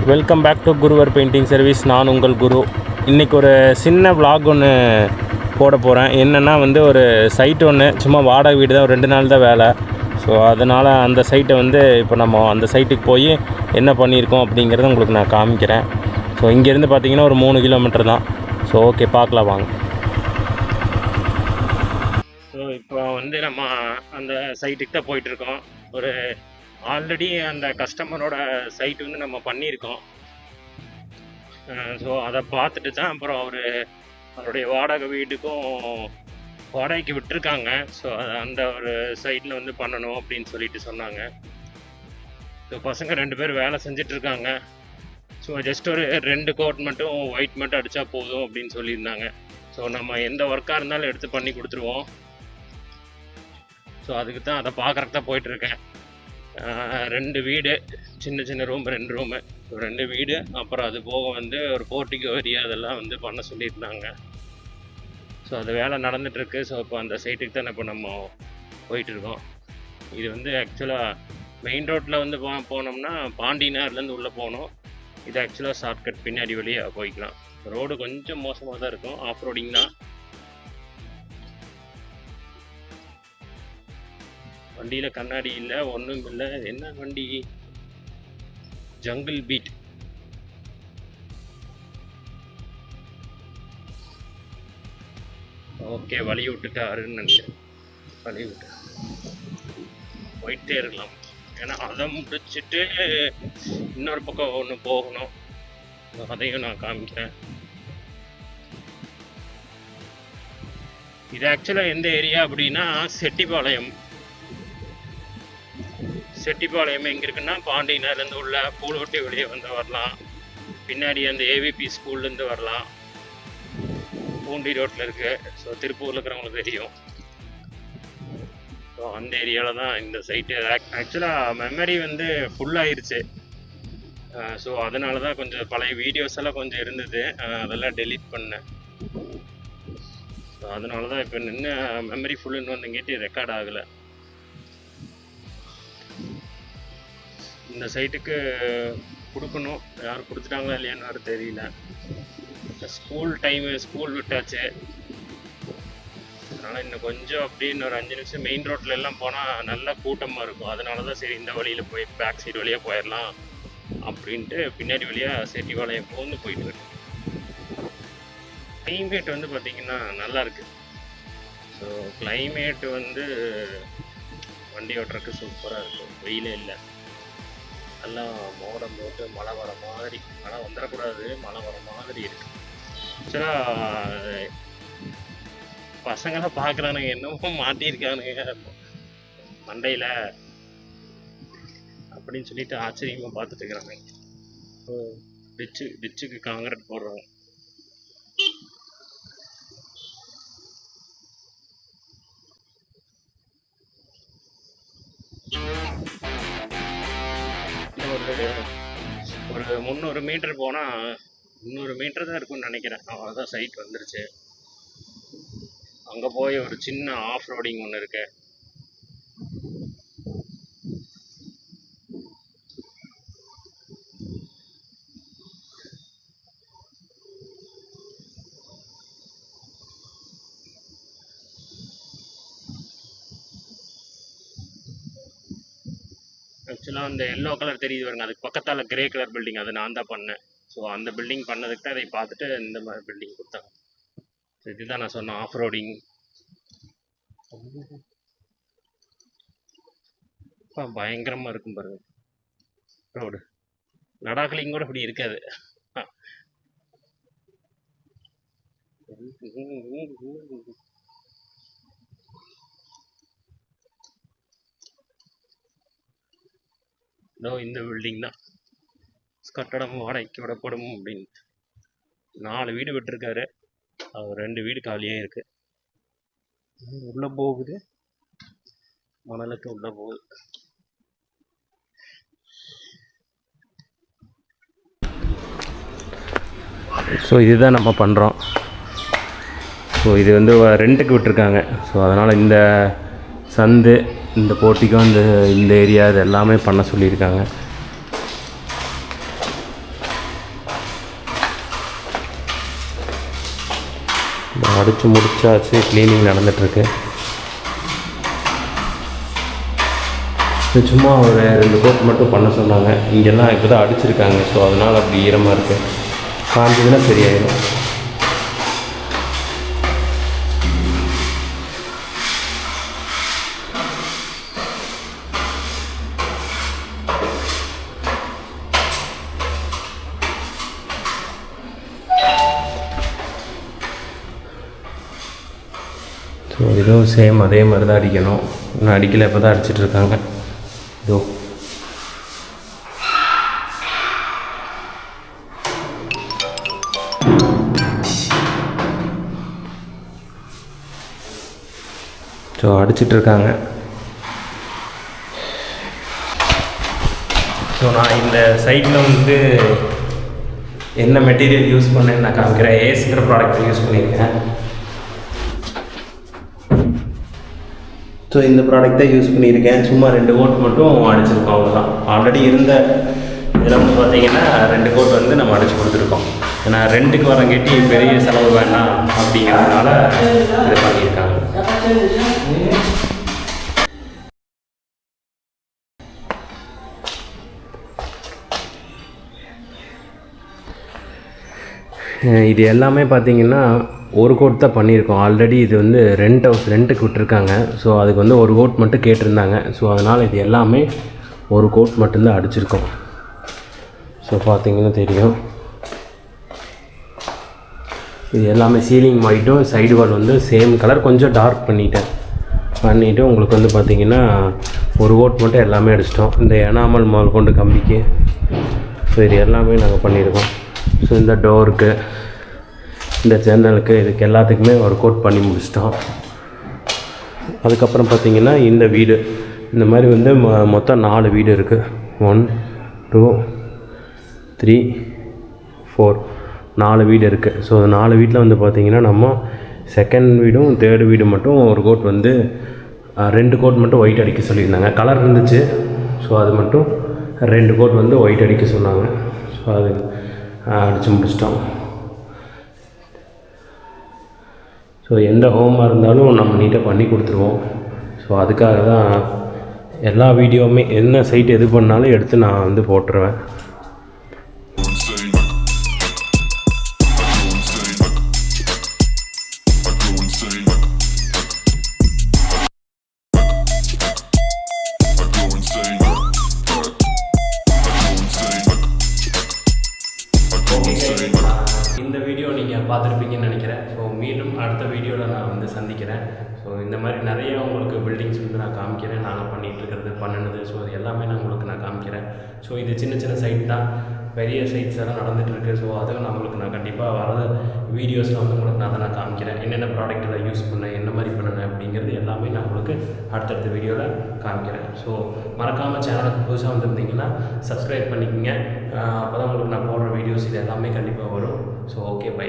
Welcome back to Guruvar painting service. நான் உங்கள் குரு. இன்றைக்கி ஒரு சின்ன vlog ஒன்று போட போகிறேன். என்னென்னா வந்து ஒரு சைட் ஒன்று, சும்மா வாடகை வீடு தான், ஒரு 2 நாள் தான் வேலை. ஸோ அதனால் அந்த சைட்டை வந்து இப்போ நம்ம அந்த சைட்டுக்கு போய் என்ன பண்ணியிருக்கோம் அப்படிங்கிறத உங்களுக்கு நான் காமிக்கிறேன். ஸோ இங்கேருந்து பார்த்திங்கன்னா ஒரு 3 கிலோமீட்டர் தான். ஸோ ஓகே, பார்க்கலாம் வாங்க. ஸோ இப்போ வந்து நம்ம அந்த சைட்டுக்கு தான் போயிட்டுருக்கோம். ஒரு ஆல்ரெடி அந்த கஸ்டமரோட சைட் வந்து நம்ம பண்ணியிருக்கோம். ஸோ அதை பார்த்துட்டு தான் அப்புறம் அவருடைய வாடகை வீட்டுக்கும் வாடகைக்கு விட்டுருக்காங்க. ஸோ அந்த ஒரு சைட்டில் வந்து பண்ணணும் அப்படின்னு சொல்லிட்டு சொன்னாங்க. ஸோ பசங்க 2 பேர் வேலை செஞ்சிட்ருக்காங்க. ஸோ ஜஸ்ட் ஒரு 2 கோட் மட்டும் ஒயிட் மட்டும் அடித்தா போதும் அப்படின்னு சொல்லியிருந்தாங்க. ஸோ நம்ம எந்த ஒர்க்காக இருந்தாலும் எடுத்து பண்ணி கொடுத்துருவோம். ஸோ அதுக்கு தான் அதை பார்க்குறக்கு தான் போயிட்டுருக்கேன். 2 வீடு, சின்ன சின்ன ரூம், 2 ரூமு, 2 வீடு, அப்புறம் அது போக வந்து ஒரு போர்ட்டிகோ ஏரியா, அதெல்லாம் வந்து பண்ண சொல்லியிருந்தாங்க. ஸோ அது வேலை நடந்துகிட்ருக்கு. ஸோ இப்போ அந்த சைட்டுக்கு தான் இப்போ நம்ம போயிட்டுருக்கோம். இது வந்து ஆக்சுவலாக மெயின் ரோட்டில் வந்து போனோம்னா பாண்டினார்லேருந்து உள்ளே போகணும். இது ஆக்சுவலாக ஷார்ட்கட், பின்னாடி வழியாக போய்க்கலாம். ரோடு கொஞ்சம் மோசமாக தான் இருக்கும், ஆஃப் ரோடிங் தான். வண்டியில் கண்ணாடி இல்லை, ஒன்றும் இல்லை. என்ன வண்டி? Jungle beat. ஓகே, வழி விட்டுட்டாருன்னு நினைக்கிறேன். வழி விட்டு போயிட்டே இருக்கலாம். ஏன்னா அதை முடிச்சுட்டு இன்னொரு பக்கம் ஒன்று போகணும். அதையும் நான் காமிக்கிறேன். இது ஆக்சுவலாக எந்த ஏரியா அப்படின்னா செட்டிப்பாளையம். செட்டிப்பாளையம் எங்கே இருக்குன்னா பாண்டினார்லேருந்து உள்ள பூலோட்டி வெளியே வந்து வரலாம். பின்னாடி அந்த ஏவிபி ஸ்கூல்லேருந்து வரலாம். பூண்டி ரோட்டில் இருக்குது. ஸோ திருப்பூரில் இருக்கிறவங்களுக்கு தெரியும். ஸோ அந்த ஏரியாவில் தான் இந்த சைட்டு. ஆக்சுவலாக மெமரி வந்து ஃபுல்லாகிருச்சு. ஸோ அதனால தான் கொஞ்சம் பழைய வீடியோஸ் எல்லாம் கொஞ்சம் இருந்தது, அதெல்லாம் டெலீட் பண்ணேன். ஸோ அதனால தான் இப்போ நின்று மெமரி ஃபுல்லுன்னு வந்துங்கிட்டு ரெக்கார்ட் ஆகலை. இந்த சைட்டுக்கு கொடுக்கணும், யாரும் கொடுத்துட்டாங்களா இல்லையான்னு தெரியல. ஸ்கூல் டைமு, ஸ்கூல் விட்டாச்சு. அதனால் இன்னும் கொஞ்சம் அப்படின்னு ஒரு 5 நிமிஷம் மெயின் ரோட்டில் எல்லாம் போனால் நல்லா கூட்டமாக இருக்கும். அதனால தான் சரி இந்த வழியில் போய் பேக் சைடு வழியாக போயிடலாம் அப்படின்ட்டு பின்னாடி வழியாக செட்டிப்பாளையம் போயிட்டுருக்கு. கிளைமேட் வந்து பார்த்திங்கன்னா நல்லாயிருக்கு. ஸோ கிளைமேட்டு வந்து வண்டி ஓட்டுறதுக்கு சூப்பராக இருக்கும். வெயிலே இல்லை, நல்லா மோடம் போட்டு மழை வர மாதிரி, மழை வந்துடக்கூடாது, மழை வர மாதிரி இருக்கு. ஆக்சுவலாக பசங்களாம் பார்க்குறானுங்க, என்னமோ மாட்டியிருக்கானுங்க மண்டையில் அப்படின்னு சொல்லிட்டு ஆச்சரியமாக பார்த்துட்டு இருக்கிறாங்க. டிச்சுக்கு காங்கிரீட் போடுறாங்க. ஒரு 300 மீட்டர் போனால் 300 மீட்டர் தான் இருக்கும்னு நினைக்கிறேன். அவ்வளோதான் சைட் வந்துருச்சு. அங்கே போய் ஒரு சின்ன ஆஃப் ரோடிங் ஒன்று இருக்கு. ஆக்சுவலாக அந்த எல்லோ கலர் தெரியுது பாருங்க, அதுக்கு பக்கத்தால் கிரே கலர் பில்டிங், அது நான் தான் பண்ணேன். ஸோ அந்த பில்டிங் பண்ணதுக்கு தான் அதை பார்த்துட்டு இந்த மாதிரி பில்டிங் கொடுத்தாங்க. ஸோ இதுதான் நான் சொன்னேன், ஆஃப் ரோடிங். பயங்கரமாக இருக்கும் பாருங்க ரோடு. லடாக்லையும் கூட இப்படி இருக்காது. இந்த பில்டிங் தான் கட்டடம் வாடகைக்கு விடப்படும் அப்படின்னு 4 வீடு விட்டுருக்காரு. அவர் 2 வீடு காலியாக இருக்கு. உள்ள போகுது, மணலுக்கு உள்ள போகுது. ஸோ இதுதான் நம்ம பண்ணுறோம். ஸோ இது வந்து ரெண்ட்டுக்கு விட்டுருக்காங்க. ஸோ அதனால் இந்த சந்து, இந்த போர்ட்டிக்கோ, இந்த ஏரியா இது எல்லாமே பண்ண சொல்லியிருக்காங்க. அடித்து முடிச்சாச்சு, க்ளீனிங் நடந்துகிட்ருக்கு. சும்மா ஒரு 2 கோட் மட்டும் பண்ண சொன்னாங்க. இங்கெல்லாம் இப்போ தான் அடிச்சிருக்காங்க. ஸோ அதனால் அப்படி ஈரமாக இருக்குது. காஞ்சதுன்னா சரியாயிடும். ஸோ இதுவும் சேம் அதே மாதிரி தான் அடிக்கணும். இன்னும் அடிக்கலை, இப்போ தான் அடிச்சிட்ருக்காங்க. இதோ ஸோ அடிச்சிட்ருக்காங்க. ஸோ நான் இந்த சைட்டில் வந்து என்ன மெட்டீரியல் யூஸ் பண்ணேன்னு நான் காமிக்கிறேன். ஏஸ்ங்கிற ப்ராடக்ட் யூஸ் பண்ணியிருக்கேன். ஸோ இந்த ப்ராடக்ட் தான் யூஸ் பண்ணியிருக்கேன். சும்மா 2 கோட் மட்டும் அடிச்சிருக்கோம், அவ்வளோதான். ஆல்ரெடி இருந்த இதில் வந்து பார்த்திங்கன்னா 2 கோட் வந்து நம்ம அடித்து கொடுத்துருக்கோம். ஏன்னா ரெண்டுக்கு வரங்கேட்டி பெரிய செலவு வேண்டாம் அப்படிங்கிறதுனால இது பண்ணியிருக்காங்க. இது எல்லாமே பார்த்திங்கன்னா ஒரு கோட் தான் பண்ணியிருக்கோம். ஆல்ரெடி இது வந்து ரெண்ட்டுக்கு விட்டுருக்காங்க. ஸோ அதுக்கு வந்து ஒரு கோட் மட்டும் கேட்டிருந்தாங்க. ஸோ அதனால் இது எல்லாமே ஒரு கோட் மட்டும்தான் அடிச்சிருக்கோம். ஸோ பார்த்திங்கன்னா தெரியும், இது எல்லாமே சீலிங் ஒயிட்டும் சைடு வால் வந்து சேம் கலர், கொஞ்சம் டார்க் பண்ணிவிட்டு உங்களுக்கு வந்து பார்த்திங்கன்னா ஒரு கோட் மட்டும் எல்லாமே அடிச்சிட்டோம். இந்த எனாமல் மால் கொண்டு கம்பிக்கு. ஸோ இது எல்லாமே நாங்கள் பண்ணியிருக்கோம். ஸோ இந்த டோருக்கு, இந்த ஜன்னலுக்கு, இதுக்கு எல்லாத்துக்குமே ஒரு கோட் பண்ணி முடிச்சிட்டோம். அதுக்கப்புறம் பார்த்திங்கன்னா இந்த வீடு, இந்த மாதிரி வந்து மொத்தம் 4 வீடு இருக்குது. 1 2 3 4 4 வீடு இருக்குது. ஸோ 4 வீட்டில் வந்து பார்த்திங்கன்னா நம்ம செகண்ட் வீடும் தேர்டு வீடு மட்டும் ஒரு கோட் வந்து 2 கோட் மட்டும் ஒயிட் அடிக்க சொல்லியிருந்தாங்க. கலர் இருந்துச்சு. ஸோ அது மட்டும் 2 கோட் வந்து ஒயிட் அடிக்க சொன்னாங்க. ஸோ அது அடித்து முடிச்சிட்டோம். ஸோ எந்த ஹோமாக இருந்தாலும் நம்ம நீட்டாக பண்ணி கொடுத்துருவோம். ஸோ அதுக்காக தான் எல்லா வீடியோவுமே என்ன சைட் எது பண்ணாலும் எடுத்து நான் வந்து போட்டுருவேன். இந்த வீடியோ நீங்கள் பார்த்துருப்பீங்கன்னு நினைக்கிறேன். ஸோ மீண்டும் அடுத்த வீடியோவில் நான் வந்து சந்திக்கிறேன். ஸோ இந்த மாதிரி நிறைய உங்களுக்கு பில்டிங்ஸ் வந்து நான் காமிக்கிறேன், நாங்கள் பண்ணிகிட்ருக்கிறது பண்ணினது. ஸோ அது எல்லாமே நான் உங்களுக்கு காமிக்கிறேன். ஸோ இது சின்ன சைட் தான், பெரிய சைட்ஸ் எல்லாம் நடந்துகிட்ருக்கு. ஸோ அதுவும் நான் கண்டிப்பாக வர வீடியோஸில் வந்து உங்களுக்கு நான் காமிக்கிறேன். என்னென்ன ப்ராடக்ட்டில் யூஸ் பண்ணேன், என்ன மாதிரி பண்ணேன் அப்படிங்கிறது எல்லாமே நான் உங்களுக்கு அடுத்தடுத்த வீடியோவில் காமிக்கிறேன். ஸோ மறக்காமல் சேனலுக்கு புதுசாக வந்திருந்தீங்கன்னா சப்ஸ்கிரைப் பண்ணிக்கோங்க. அப்போ தான் உங்களுக்கு நான் போடுற வீடியோஸ் இது எல்லாமே கண்டிப்பாக வரும். So okay, by.